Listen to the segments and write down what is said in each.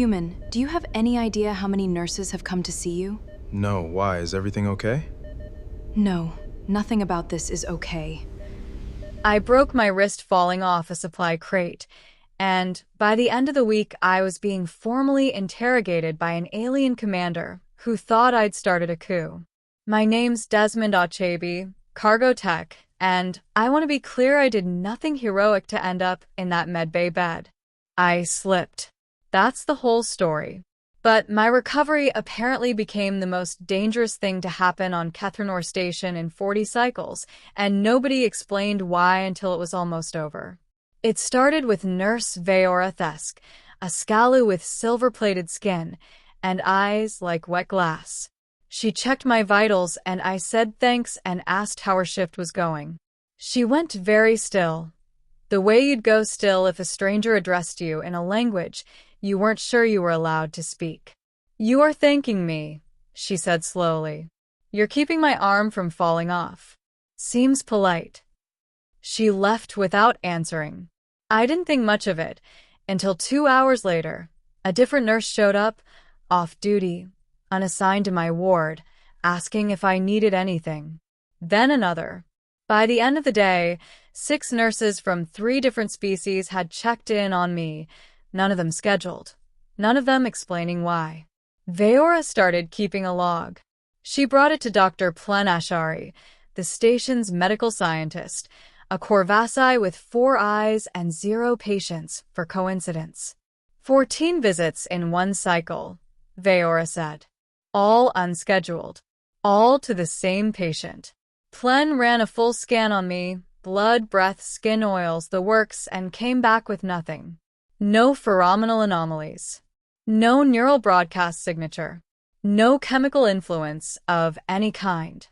Human, do you have any idea how many nurses have come to see you? No, why? Is everything okay? No, nothing about this is okay. I broke my wrist falling off a supply crate, and by the end of the week I was being formally interrogated by an alien commander who thought I'd started a coup. My name's Desmond Achebe, cargo tech, and I want to be clear I did nothing heroic to end up in that medbay bed. I slipped. That's the whole story. But my recovery apparently became the most dangerous thing to happen on Kethenor Station in 40 cycles, and nobody explained why until it was almost over. It started with Nurse Veora Thesk, a Skalu with silver-plated skin and eyes like wet glass. She checked my vitals and I said thanks and asked how her shift was going. She went very still. The way you'd go still if a stranger addressed you in a language you weren't sure you were allowed to speak. "You are thanking me," she said slowly. "You're keeping my arm from falling off. Seems polite." She left without answering. I didn't think much of it until 2 hours later. A different nurse showed up, off duty, unassigned to my ward, asking if I needed anything. Then another. By the end of the day, 6 nurses from 3 different species had checked in on me, none of them scheduled, none of them explaining why. Veora started keeping a log. She brought it to Dr. Plen Ashari, the station's medical scientist, a Corvassi with 4 eyes and 0 patients for coincidence. 14 visits in 1 cycle, Veora said. All unscheduled. All to the same patient. Plen ran a full scan on me, blood, breath, skin oils, the works, and came back with nothing. No pheromonal anomalies. No neural broadcast signature. No chemical influence of any kind.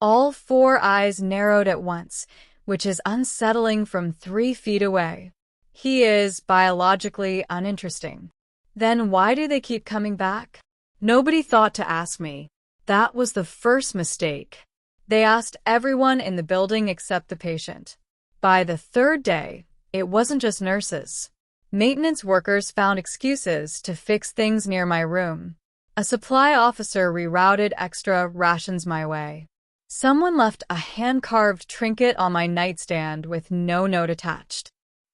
All 4 eyes narrowed at once, which is unsettling from 3 feet away. He is biologically uninteresting. Then why do they keep coming back? Nobody thought to ask me. That was the first mistake. They asked everyone in the building except the patient. By the 3rd day, it wasn't just nurses. Maintenance workers found excuses to fix things near my room. A supply officer rerouted extra rations my way. Someone left a hand-carved trinket on my nightstand with no note attached.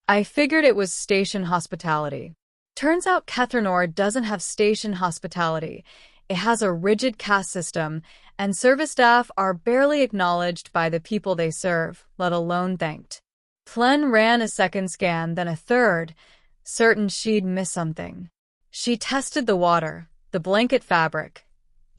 I figured it was station hospitality. Turns out Kethenor doesn't have station hospitality. It has a rigid caste system, and service staff are barely acknowledged by the people they serve, let alone thanked. Plen ran a 2nd scan, then a 3rd, certain she'd missed something. She tested the water, the blanket fabric,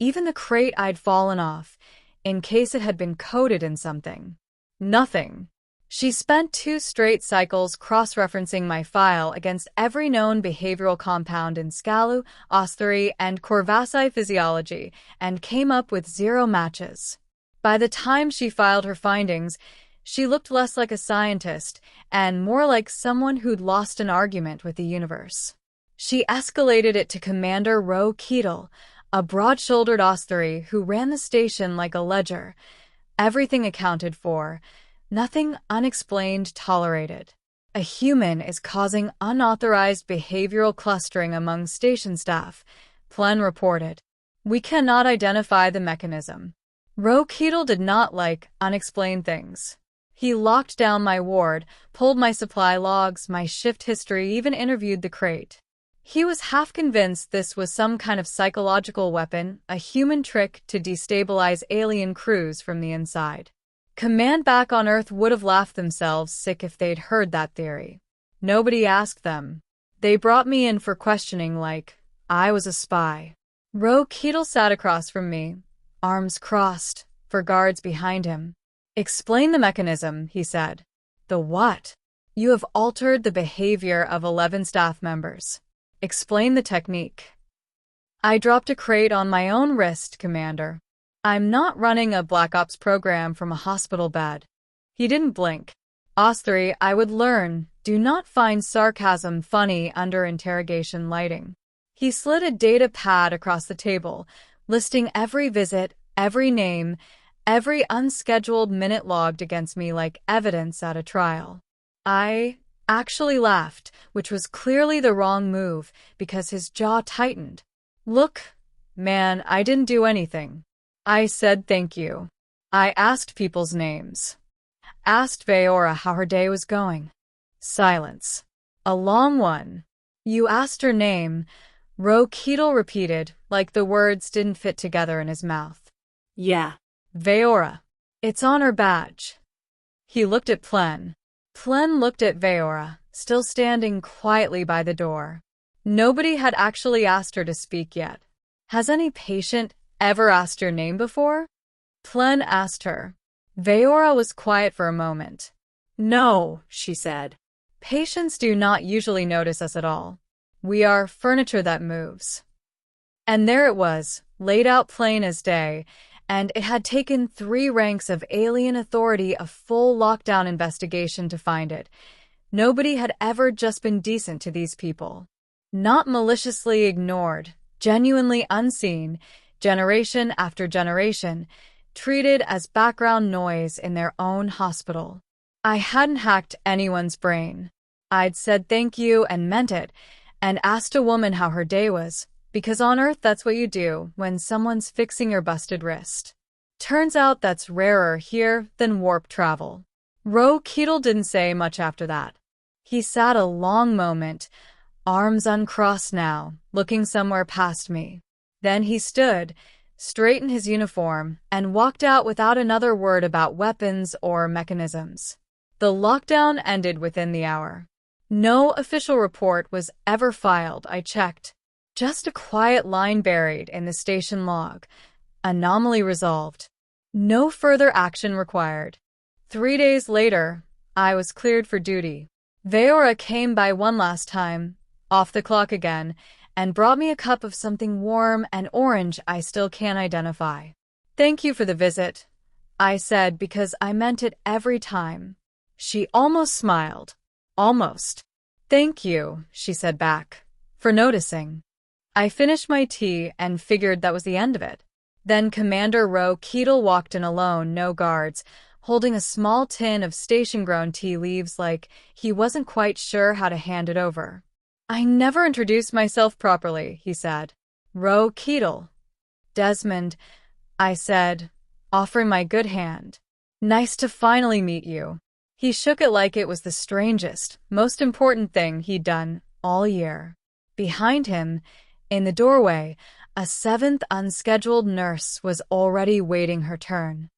even the crate I'd fallen off, in case it had been coated in something. Nothing. She spent 2 straight cycles cross-referencing my file against every known behavioral compound in Skalu, Osthery, and Corvassi physiology, and came up with 0 matches. By the time she filed her findings, she looked less like a scientist and more like someone who'd lost an argument with the universe. She escalated it to Commander Ro Keetle, a broad-shouldered Osthery who ran the station like a ledger. Everything accounted for, nothing unexplained tolerated. A human is causing unauthorized behavioral clustering among station staff, Plen reported. We cannot identify the mechanism. Ro Keetle did not like unexplained things. He locked down my ward, pulled my supply logs, my shift history, even interviewed the crate. He was half convinced this was some kind of psychological weapon, a human trick to destabilize alien crews from the inside. Command back on Earth would have laughed themselves sick if they'd heard that theory. Nobody asked them. They brought me in for questioning like I was a spy. Ro Keetle sat across from me, arms crossed, for guards behind him. "Explain the mechanism," he said. "The what?" "You have altered the behavior of 11 staff members. Explain the technique." I dropped a crate on my own wrist, Commander. "I'm not running a Black Ops program from a hospital bed." He didn't blink. "Osthery, I would learn. Do not find sarcasm funny under interrogation lighting." He slid a data pad across the table, listing every visit, every name, every unscheduled minute logged against me like evidence at a trial. I actually laughed, which was clearly the wrong move because his jaw tightened. Look, man, I didn't do anything. I said thank you. I asked people's names. Asked Veora how her day was going. Silence. A long one. You asked her name, Ro Keatle repeated, like the words didn't fit together in his mouth. Yeah. Veora. It's on her badge. He looked at Plen. Plen looked at Veora, still standing quietly by the door. Nobody had actually asked her to speak yet. Has any patient ever asked your name before? Plen asked her. Veora was quiet for a moment. No, she said. Patients do not usually notice us at all. We are furniture that moves. And there it was, laid out plain as day, and it had taken 3 ranks of alien authority a full lockdown investigation to find it. Nobody had ever just been decent to these people. Not maliciously ignored, genuinely unseen, generation after generation, treated as background noise in their own hospital. I hadn't hacked anyone's brain. I'd said thank you and meant it, and asked a woman how her day was, because on Earth that's what you do when someone's fixing your busted wrist. Turns out that's rarer here than warp travel. Ro Keatle didn't say much after that. He sat a long moment, arms uncrossed now, looking somewhere past me. Then he stood, straightened his uniform, and walked out without another word about weapons or mechanisms. The lockdown ended within the hour. No official report was ever filed, I checked. Just a quiet line buried in the station log. Anomaly resolved. No further action required. 3 days later, I was cleared for duty. Veora came by one last time, off the clock again, and brought me a cup of something warm and orange I still can't identify. Thank you for the visit, I said because I meant it every time. She almost smiled. Almost. Thank you, she said back, for noticing. I finished my tea and figured that was the end of it. Then Commander Ro Keatle walked in alone, no guards, holding a small tin of station-grown tea leaves like he wasn't quite sure how to hand it over. I never introduced myself properly, he said. Ro Keatle. Desmond, I said, offering my good hand. Nice to finally meet you. He shook it like it was the strangest, most important thing he'd done all year. Behind him, in the doorway, a 7th unscheduled nurse was already waiting her turn.